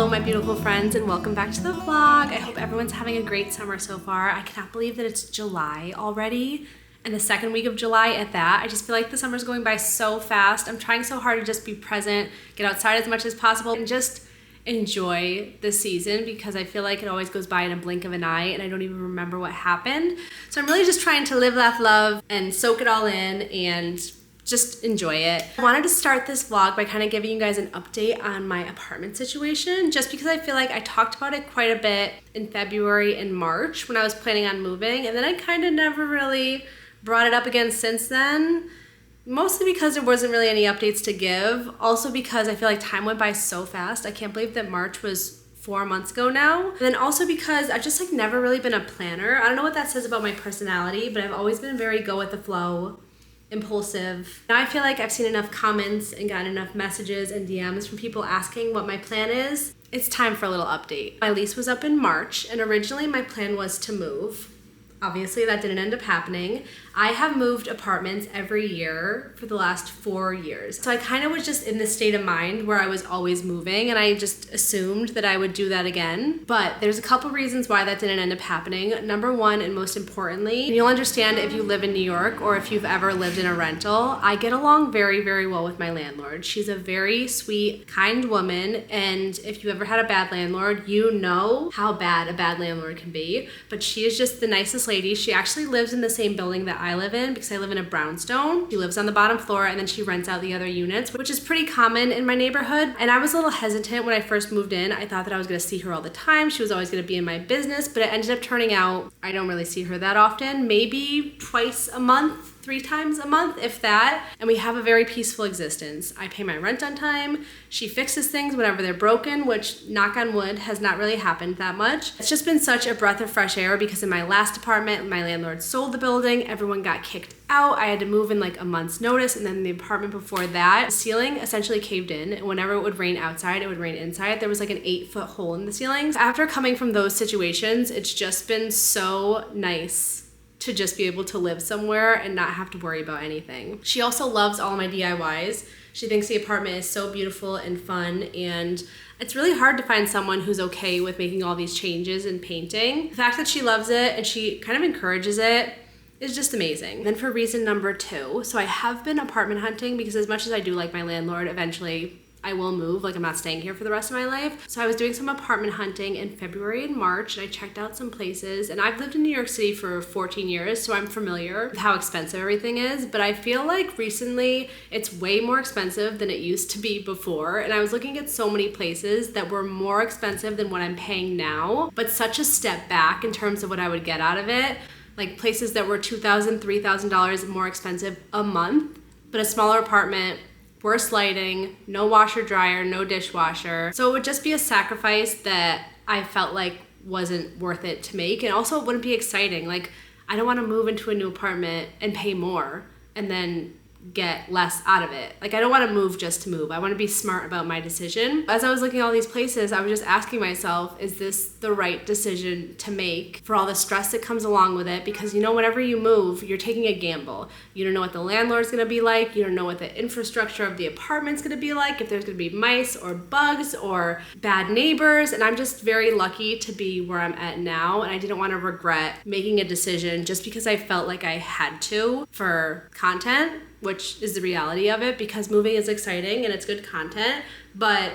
Hello my beautiful friends and welcome back to the vlog. I hope everyone's having a great summer so far. I cannot believe that it's July already and the second week of July at that. I just feel like the summer's going by so fast. I'm trying so hard to just be present, get outside as much as possible and just enjoy the season because I feel like it always goes by in a blink of an eye and I don't even remember what happened. So I'm really just trying to live, laugh, love and soak it all in and just enjoy it. I wanted to start this vlog by kind of giving you guys an update on my apartment situation, just because I feel like I talked about it quite a bit in February and March when I was planning on moving, and then I kind of never really brought it up again since then, mostly because there wasn't really any updates to give. Also because I feel like time went by so fast. I can't believe that March was 4 months ago now. And then also because I've just like never really been a planner. I don't know what that says about my personality, but I've always been very go with the flow, impulsive. Now I feel like I've seen enough comments and gotten enough messages and DMs from people asking what my plan is. It's time for a little update. My lease was up in March and originally my plan was to move. Obviously that didn't end up happening. I have moved apartments every year for the last 4 years. So I kind of was just in this state of mind where I was always moving and I just assumed that I would do that again. But there's a couple reasons why that didn't end up happening. Number one, and most importantly, and you'll understand if you live in New York or if you've ever lived in a rental, I get along very, very well with my landlord. She's a very sweet, kind woman. And if you ever had a bad landlord, you know how bad a bad landlord can be. But she is just the nicest lady. She actually lives in the same building that I live in because I live in a brownstone. She lives on the bottom floor and then she rents out the other units, which is pretty common in my neighborhood. And I was a little hesitant when I first moved in. I thought that I was gonna see her all the time. She was always gonna be in my business, but it ended up turning out I don't really see her that often, maybe twice a month, 3 times a month, if that. And we have a very peaceful existence. I pay my rent on time. She fixes things whenever they're broken, which, knock on wood, has not really happened that much. It's just been such a breath of fresh air because in my last apartment, my landlord sold the building, everyone got kicked out. I had to move in like a month's notice, and then the apartment before that, the ceiling essentially caved in. And whenever it would rain outside, it would rain inside. There was like an 8-foot hole in the ceilings. After coming from those situations, it's just been so nice to just be able to live somewhere and not have to worry about anything. She also loves all my DIYs. She thinks the apartment is so beautiful and fun, and it's really hard to find someone who's okay with making all these changes and painting. The fact that she loves it and she kind of encourages it is just amazing. Then for reason number 2, so I have been apartment hunting because as much as I do like my landlord, eventually I will move, like I'm not staying here for the rest of my life. So I was doing some apartment hunting in February and March and I checked out some places, and I've lived in New York City for 14 years, so I'm familiar with how expensive everything is, but I feel like recently it's way more expensive than it used to be before. And I was looking at so many places that were more expensive than what I'm paying now, but such a step back in terms of what I would get out of it. Like places that were $2,000, $3,000 more expensive a month, but a smaller apartment, worse lighting, no washer dryer, no dishwasher. So it would just be a sacrifice that I felt like wasn't worth it to make. And also it wouldn't be exciting. Like I don't want to move into a new apartment and pay more and then get less out of it. Like I don't want to move just to move. I want to be smart about my decision. As I was looking at all these places, I was just asking myself, is this the right decision to make for all the stress that comes along with it? Because you know, whenever you move, you're taking a gamble. You don't know what the landlord's gonna be like. You don't know what the infrastructure of the apartment's gonna be like, if there's gonna be mice or bugs or bad neighbors. And I'm just very lucky to be where I'm at now. And I didn't want to regret making a decision just because I felt like I had to for content, which is the reality of it, because moving is exciting and it's good content, but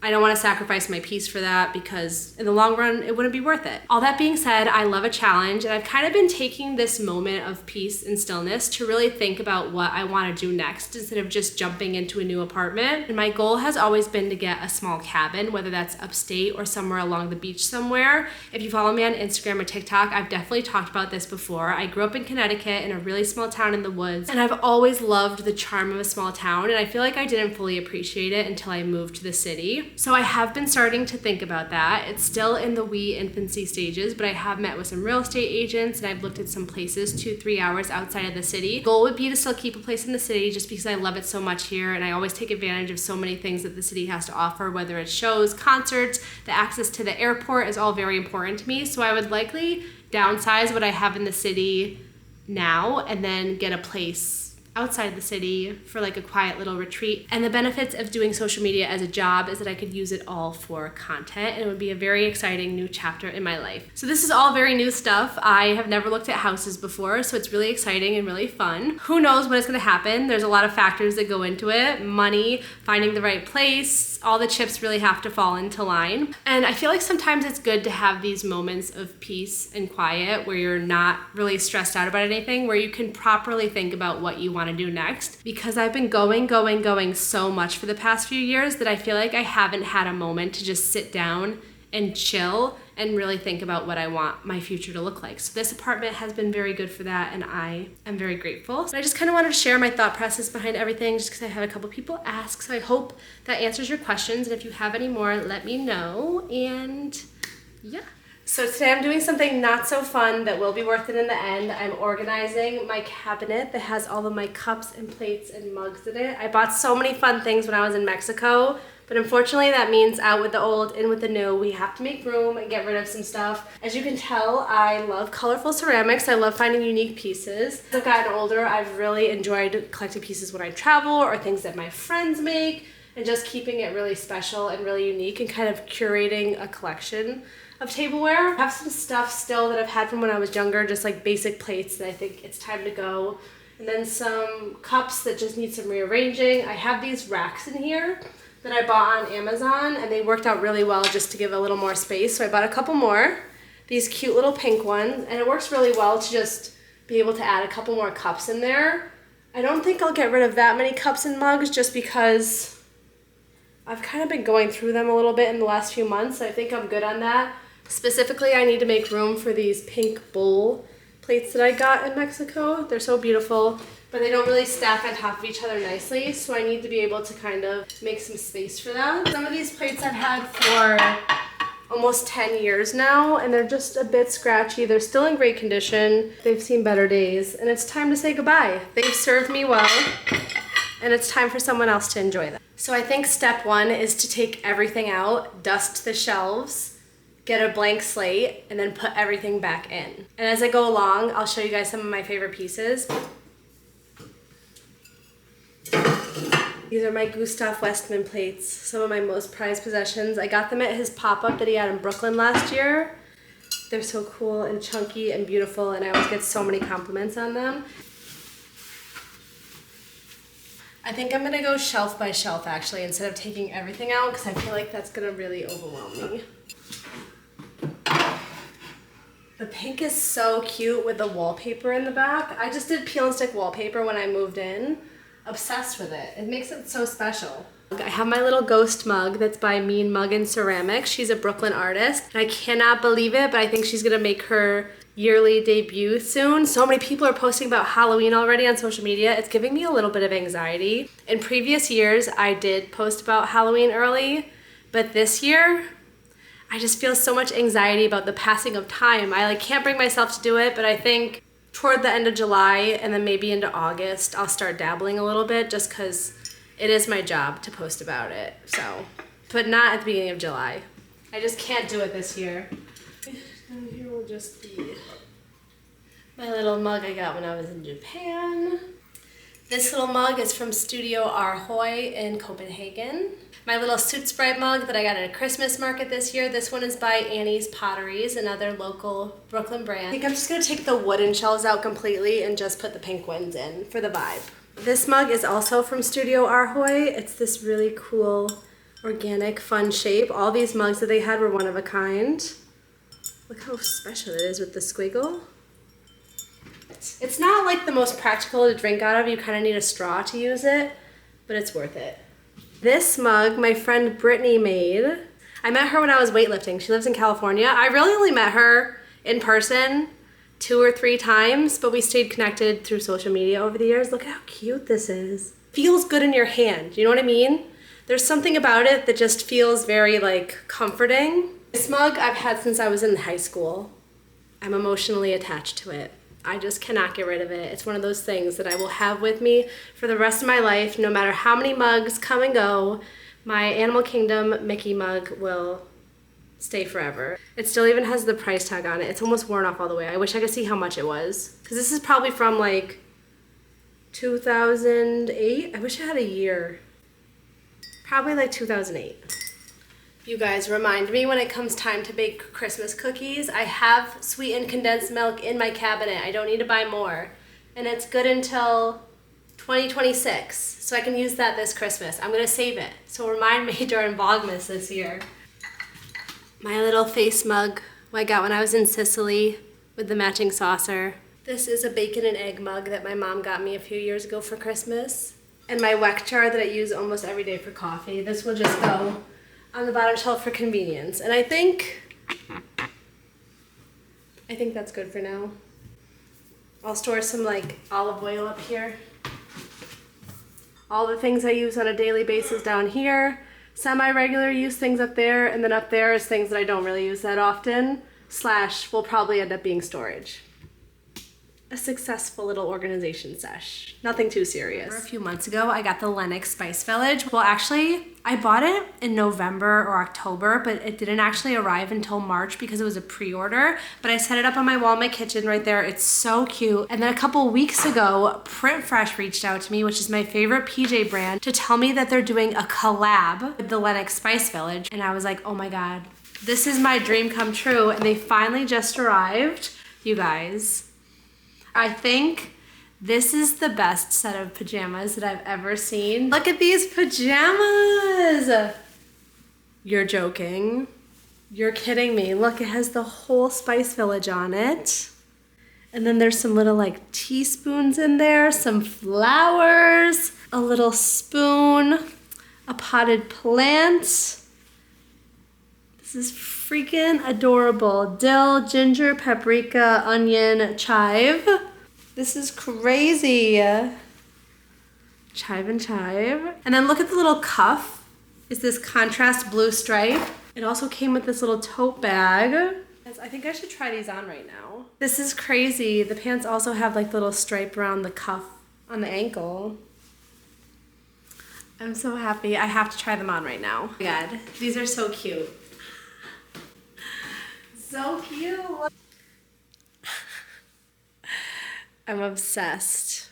I don't want to sacrifice my peace for that because in the long run, it wouldn't be worth it. All that being said, I love a challenge, and I've kind of been taking this moment of peace and stillness to really think about what I want to do next instead of just jumping into a new apartment. And my goal has always been to get a small cabin, whether that's upstate or somewhere along the beach somewhere. If you follow me on Instagram or TikTok, I've definitely talked about this before. I grew up in Connecticut in a really small town in the woods, and I've always loved the charm of a small town, and I feel like I didn't fully appreciate it until I moved to the city. So I have been starting to think about that. It's still in the wee infancy stages, but I have met with some real estate agents and I've looked at some places 2-3 hours outside of the city. Goal would be to still keep a place in the city just because I love it so much here, and I always take advantage of so many things that the city has to offer, whether it's shows, concerts, the access to the airport is all very important to me. So I would likely downsize what I have in the city now and then get a place outside the city for like a quiet little retreat. And the benefits of doing social media as a job is that I could use it all for content, and it would be a very exciting new chapter in my life. So this is all very new stuff. I have never looked at houses before, so it's really exciting and really fun. Who knows what is going to happen? There's a lot of factors that go into it. Money, finding the right place, all the chips really have to fall into line. And I feel like sometimes it's good to have these moments of peace and quiet where you're not really stressed out about anything, where you can properly think about what you want to do next, because I've been going so much for the past few years that I feel like I haven't had a moment to just sit down and chill and really think about what I want my future to look like. So this apartment has been very good for that, and I am very grateful. So I just kind of wanted to share my thought process behind everything, just because I had a couple people ask. So I hope that answers your questions, and if you have any more, let me know. And yeah. So today I'm doing something not so fun that will be worth it in the end. I'm organizing my cabinet that has all of my cups and plates and mugs in it. I bought so many fun things when I was in Mexico, but unfortunately that means out with the old, in with the new. We have to make room and get rid of some stuff. As you can tell, I love colorful ceramics. I love finding unique pieces. As I've gotten older, I've really enjoyed collecting pieces when I travel or things that my friends make, and just keeping it really special and really unique and kind of curating a collection of tableware. I have some stuff still that I've had from when I was younger, just like basic plates that I think it's time to go. And then some cups that just need some rearranging. I have these racks in here that I bought on Amazon, and they worked out really well just to give a little more space. So I bought a couple more, these cute little pink ones, and it works really well to just be able to add a couple more cups in there. I don't think I'll get rid of that many cups and mugs just because I've kind of been going through them a little bit in the last few months. So I think I'm good on that. Specifically, I need to make room for these pink bowl plates that I got in Mexico. They're so beautiful, but they don't really stack on top of each other nicely, so I need to be able to kind of make some space for that. Some of these plates I've had for almost 10 years now, and they're just a bit scratchy. They're still in great condition. They've seen better days, and it's time to say goodbye. They've served me well, and it's time for someone else to enjoy them. So I think step one is to take everything out, dust the shelves, get a blank slate, and then put everything back in. And as I go along, I'll show you guys some of my favorite pieces. These are my Gustav Westman plates, some of my most prized possessions. I got them at his pop-up that he had in Brooklyn last year. They're so cool and chunky and beautiful, and I always get so many compliments on them. I think I'm gonna go shelf by shelf actually, instead of taking everything out, because I feel like that's gonna really overwhelm me. The pink is so cute with the wallpaper in the back. I just did peel and stick wallpaper when I moved in. Obsessed with it. It makes it so special. I have my little ghost mug that's by Mean Mug and Ceramics. She's a Brooklyn artist, and I cannot believe it, but I think she's gonna make her yearly debut soon. So many people are posting about Halloween already on social media. It's giving me a little bit of anxiety. In previous years, I did post about Halloween early, but this year, I just feel so much anxiety about the passing of time. I can't bring myself to do it, but I think toward the end of July and then maybe into August, I'll start dabbling a little bit just because it is my job to post about it. So, but not at the beginning of July. I just can't do it this year. Down here will just be my little mug I got when I was in Japan. This little mug is from Studio Arhoy in Copenhagen. My little Suit Sprite mug that I got at a Christmas market this year. This one is by Annie's Potteries, another local Brooklyn brand. I think I'm just gonna take the wooden shelves out completely and just put the pink ones in for the vibe. This mug is also from Studio Arhoy. It's this really cool, organic, fun shape. All these mugs that they had were one of a kind. Look how special it is with the squiggle. It's not like the most practical to drink out of. You kind of need a straw to use it, but it's worth it. This mug my friend Brittany made. I met her when I was weightlifting. She lives in California. I really only met her in person 2 or 3 times, but we stayed connected through social media over the years. Look at how cute this is. Feels good in your hand, you know what I mean? There's something about it that just feels very comforting. This mug I've had since I was in high school. I'm emotionally attached to it. I just cannot get rid of it. It's one of those things that I will have with me for the rest of my life, no matter how many mugs come and go. My Animal Kingdom Mickey mug will stay forever. It still even has the price tag on it. It's almost worn off all the way. I wish I could see how much it was. Because this is probably from 2008. I wish I had a year. Probably like 2008. You guys remind me when it comes time to bake Christmas cookies. I have sweetened condensed milk in my cabinet. I don't need to buy more. And it's good until 2026. So I can use that this Christmas. I'm gonna save it. So remind me during Vlogmas this year. My little face mug I got when I was in Sicily with the matching saucer. This is a bacon and egg mug that my mom got me a few years ago for Christmas. And my weck jar that I use almost every day for coffee. This will just go on the bottom shelf for convenience. And I think that's good for now. I'll store some like olive oil up here. All the things I use on a daily basis down here. Semi-regular use things up there, and then up there is things that I don't really use that often, / will probably end up being storage. A successful little organization sesh. Nothing too serious. A few months ago, I got the Lenox Spice Village. Well, actually, I bought it in November or October, but it didn't actually arrive until March because it was a pre-order. But I set it up on my wall in my kitchen right there. It's so cute. And then a couple weeks ago, Printfresh reached out to me, which is my favorite PJ brand, to tell me that they're doing a collab with the Lenox Spice Village. And I was like, oh my God, this is my dream come true. And they finally just arrived. You guys, I think this is the best set of pajamas that I've ever seen. Look at these pajamas. You're joking. You're kidding me. Look, it has the whole Spice Village on it. And then there's some little like teaspoons in there, some flowers, a little spoon, a potted plant. This is freaking adorable. Dill, ginger, paprika, onion, chive. This is crazy. Chive and chive. And then look at the little cuff. It's this contrast blue stripe. It also came with this little tote bag. I think I should try these on right now. This is crazy. The pants also have like the little stripe around the cuff on the ankle. I'm so happy. I have to try them on right now. Oh my God, these are so cute. So cute. I'm obsessed.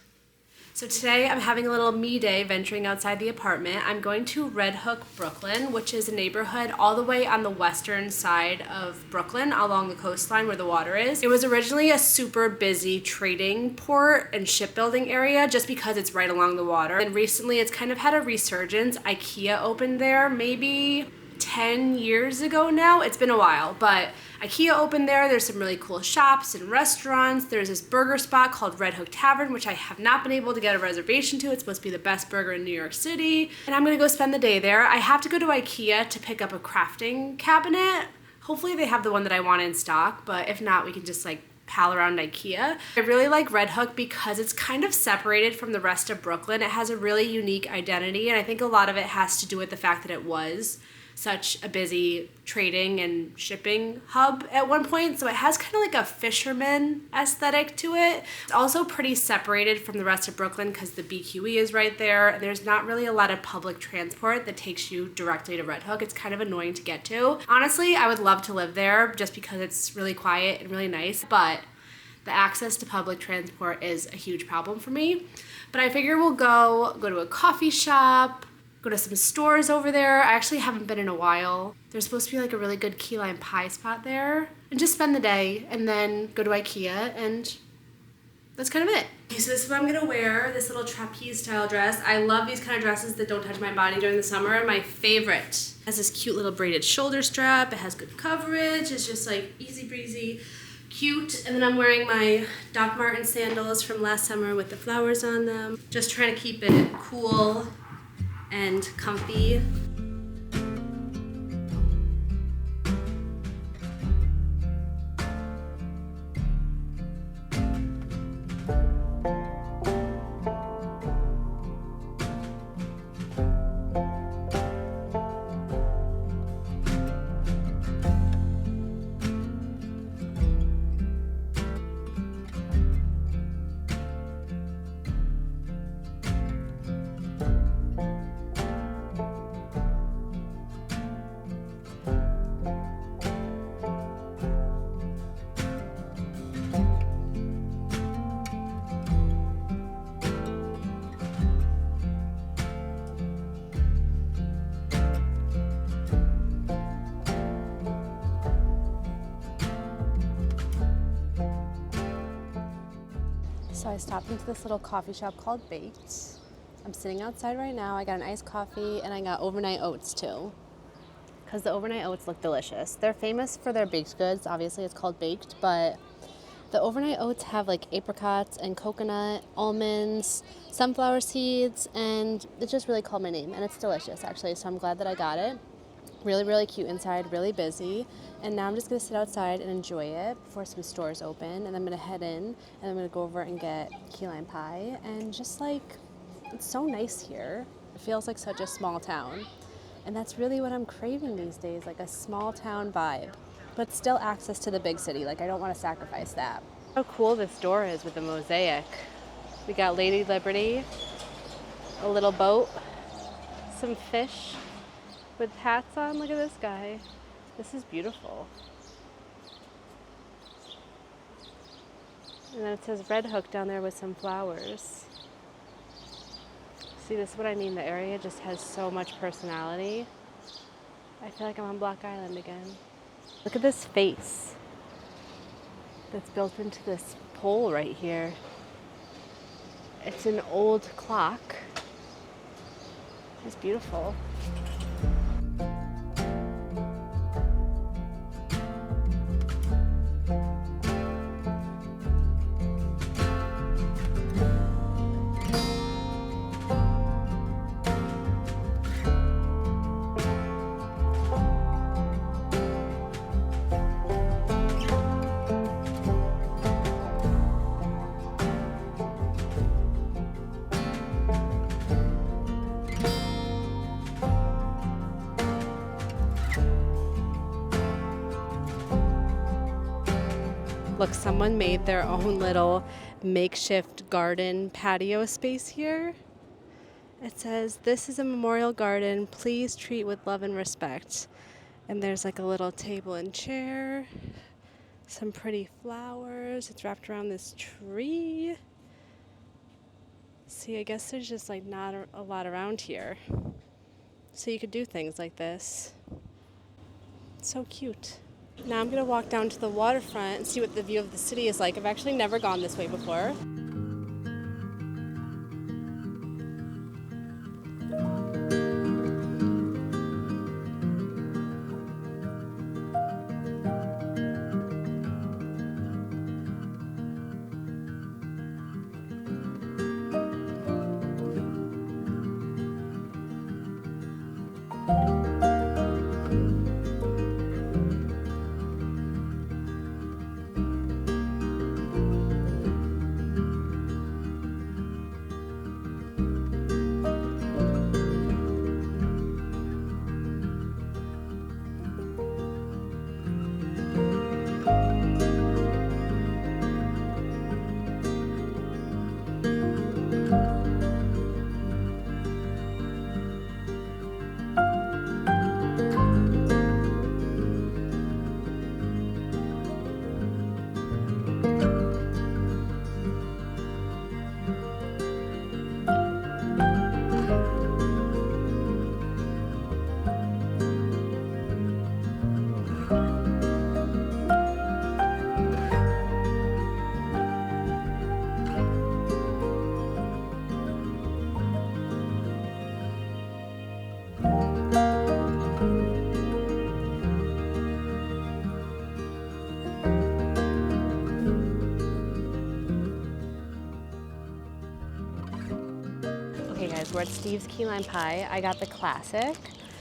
So today I'm having a little me day venturing outside the apartment. I'm going to Red Hook, Brooklyn, which is a neighborhood all the way on the western side of Brooklyn along the coastline where the water is. It was originally a super busy trading port and shipbuilding area just because it's right along the water. And recently it's kind of had a resurgence. IKEA opened there maybe 10 years ago now. It's been a while, but IKEA opened there. There's some really cool shops and restaurants. There's this burger spot called Red Hook Tavern, which I have not been able to get a reservation to. It's supposed to be the best burger in New York City. And I'm gonna go spend the day there. I have to go to IKEA to pick up a crafting cabinet. Hopefully they have the one that I want in stock, but if not, we can just like pal around IKEA. I really like Red Hook because it's kind of separated from the rest of Brooklyn. It has a really unique identity, and I think a lot of it has to do with the fact that it was such a busy trading and shipping hub at one point. So it has kind of like a fisherman aesthetic to it. It's also pretty separated from the rest of Brooklyn because the BQE is right there. And there's not really a lot of public transport that takes you directly to Red Hook. It's kind of annoying to get to. Honestly, I would love to live there just because it's really quiet and really nice, but the access to public transport is a huge problem for me. But I figure we'll go to a coffee shop, go to some stores over there. I actually haven't been in a while. There's supposed to be like a really good key lime pie spot there. And just spend the day and then go to IKEA, and that's kind of it. Okay, so this is what I'm gonna wear, this little trapeze style dress. I love these kind of dresses that don't touch my body during the summer. My favorite. It has this cute little braided shoulder strap. It has good coverage. It's just like easy breezy, cute. And then I'm wearing my Doc Martens sandals from last summer with the flowers on them. Just trying to keep it cool and comfy. So I stopped into this little coffee shop called Baked. I'm sitting outside right now. I got an iced coffee and I got overnight oats too, because the overnight oats look delicious. They're famous for their baked goods. Obviously it's called Baked, but the overnight oats have like apricots and coconut, almonds, sunflower seeds, and it just really called my name, and it's delicious actually, so I'm glad that I got it. Really, really cute inside, really busy. And now I'm just gonna sit outside and enjoy it before some stores open. And I'm gonna head in and I'm gonna go over and get key lime pie. And just like, it's so nice here. It feels like such a small town. And that's really what I'm craving these days, like a small town vibe. But still access to the big city, like I don't wanna sacrifice that. How cool this door is with the mosaic. We got Lady Liberty, a little boat, some fish with hats on. Look at this guy. This is beautiful. And then it says Red Hook down there with some flowers. See, this is what I mean. The area just has so much personality. I feel like I'm on Block Island again. Look at this face that's built into this pole right here. It's an old clock. It's beautiful. Look, someone made their own little makeshift garden patio space here. It says, "This is a memorial garden. Please treat with love and respect." And there's like a little table and chair, some pretty flowers. It's wrapped around this tree. See, I guess there's just like not a lot around here. So you could do things like this. It's so cute. Now I'm gonna walk down to the waterfront and see what the view of the city is like. I've actually never gone this way before. Okay guys, we're at Steve's Key Lime Pie. I got the classic,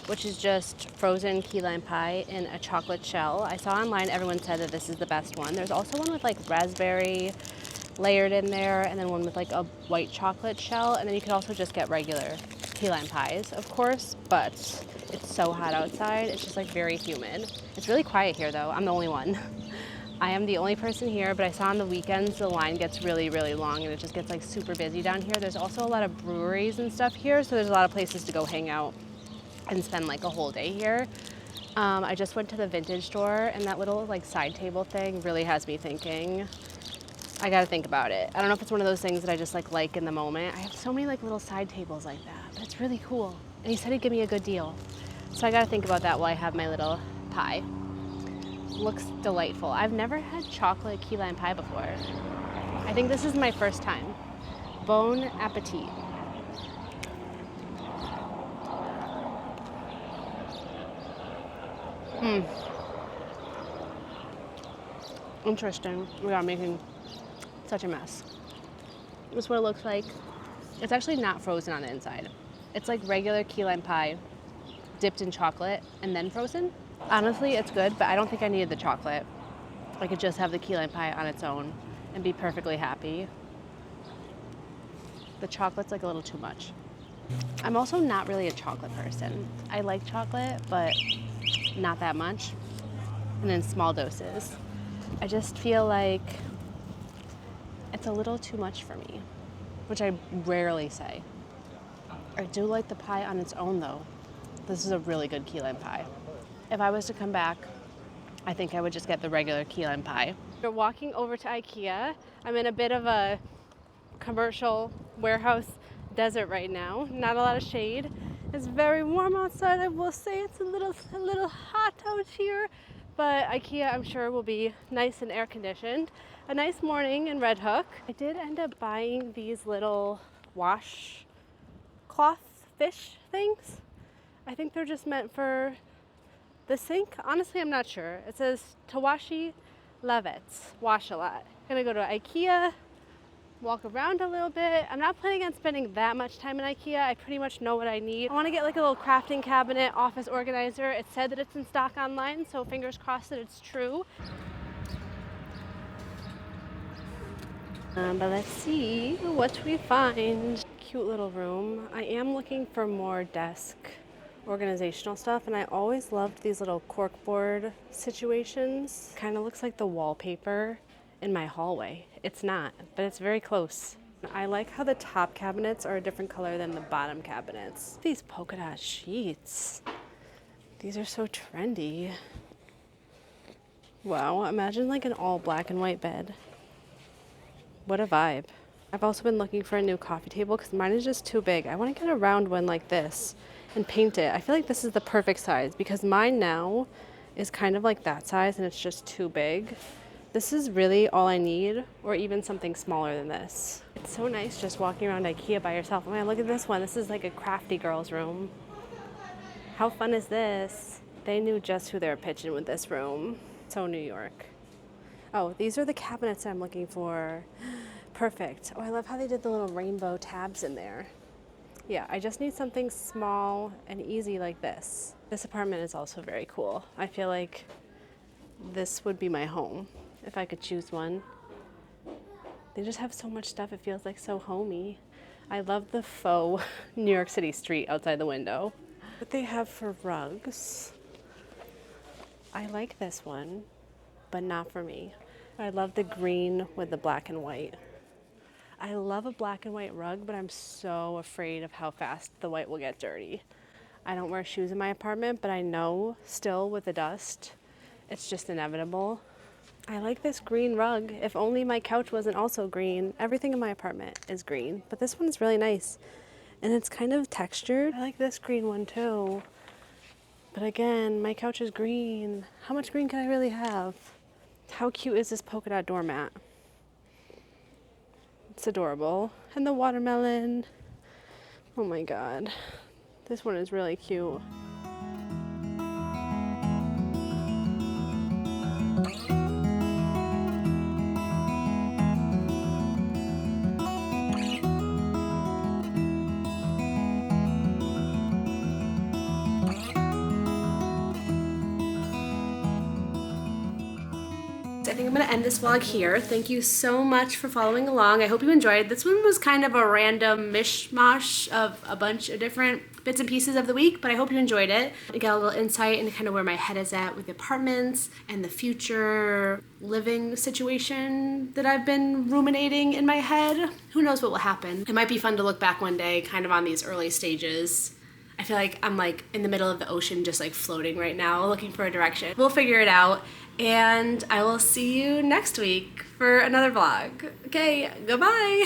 which is just frozen key lime pie in a chocolate shell. I saw online everyone said that this is the best one. There's also one with like raspberry layered in there, and then one with like a white chocolate shell, and then you could also just get regular key lime pies, of course, but it's so hot outside, it's just like very humid. It's really quiet here though. I'm the only one. I am the only person here, but I saw on the weekends the line gets really, really long and it just gets like super busy down here. There's also a lot of breweries and stuff here, so there's a lot of places to go hang out and spend like a whole day here. I just went to the vintage store, and that little like side table thing really has me thinking. I gotta think about it. I don't know if it's one of those things that I just like in the moment. I have so many like little side tables like that, but it's really cool. And he said he'd give me a good deal. So I gotta think about that while I have my little pie. Looks delightful. I've never had chocolate key lime pie before. I think this is my first time. Bon appetit. Interesting. We are making such a mess. This is what it looks like. It's actually not frozen on the inside. It's like regular key lime pie dipped in chocolate and then frozen. Honestly, it's good, but I don't think I needed the chocolate. I could just have the key lime pie on its own and be perfectly happy. The chocolate's like a little too much. I'm also not really a chocolate person. I like chocolate, but not that much, and in small doses. I just feel like it's a little too much for me, which I rarely say. I do like the pie on its own though. This is a really good key lime pie. If I was to come back, I think I would just get the regular key lime pie. We're walking over to IKEA. I'm in a bit of a commercial warehouse desert right now. Not a lot of shade. It's very warm outside. I will say it's a little hot out here, but IKEA I'm sure will be nice and air conditioned. A nice morning in Red Hook. I did end up buying these little washcloth fish things. I think they're just meant for the sink. Honestly, I'm not sure. It says Tawashi Levets, wash a lot. Gonna go to IKEA, walk around a little bit. I'm not planning on spending that much time in IKEA. I pretty much know what I need. I want to get like a little crafting cabinet, office organizer. It said that it's in stock online, so fingers crossed that it's true. But let's see what we find. Cute little room. I am looking for more desk organizational stuff, and I always loved these little corkboard situations. Kind of looks like the wallpaper in my hallway. It's not, but it's very close. I like how the top cabinets are a different color than the bottom cabinets. These polka dot sheets. These are so trendy. Wow, imagine like an all black and white bed. What a vibe. I've also been looking for a new coffee table because mine is just too big. I want to get a round one like this and paint it. I feel like this is the perfect size because mine now is kind of like that size and it's just too big. This is really all I need, or even something smaller than this. It's so nice just walking around IKEA by yourself. Oh man, look at this one. This is like a crafty girl's room. How fun is this? They knew just who they were pitching with this room. So New York. Oh, these are the cabinets I'm looking for. Perfect. Oh, I love how they did the little rainbow tabs in there. Yeah, I just need something small and easy like this. This apartment is also very cool. I feel like this would be my home if I could choose one. They just have so much stuff. It feels like so homey. I love the faux New York City street outside the window. What they have for rugs. I like this one, but not for me. I love the green with the black and white. I love a black and white rug, but I'm so afraid of how fast the white will get dirty. I don't wear shoes in my apartment, but I know still with the dust, it's just inevitable. I like this green rug. If only my couch wasn't also green. Everything in my apartment is green, but this one's really nice. And it's kind of textured. I like this green one too. But again, my couch is green. How much green can I really have? How cute is this polka dot doormat? It's adorable. And the watermelon. Oh my God. This one is really cute. I think I'm going to end this vlog here. Thank you so much for following along. I hope you enjoyed. This one was kind of a random mishmash of a bunch of different bits and pieces of the week, but I hope you enjoyed it. I got a little insight into kind of where my head is at with the apartments and the future living situation that I've been ruminating in my head. Who knows what will happen? It might be fun to look back one day kind of on these early stages. I feel like I'm like in the middle of the ocean just like floating right now looking for a direction. We'll figure it out, and I will see you next week for another vlog. Okay, goodbye!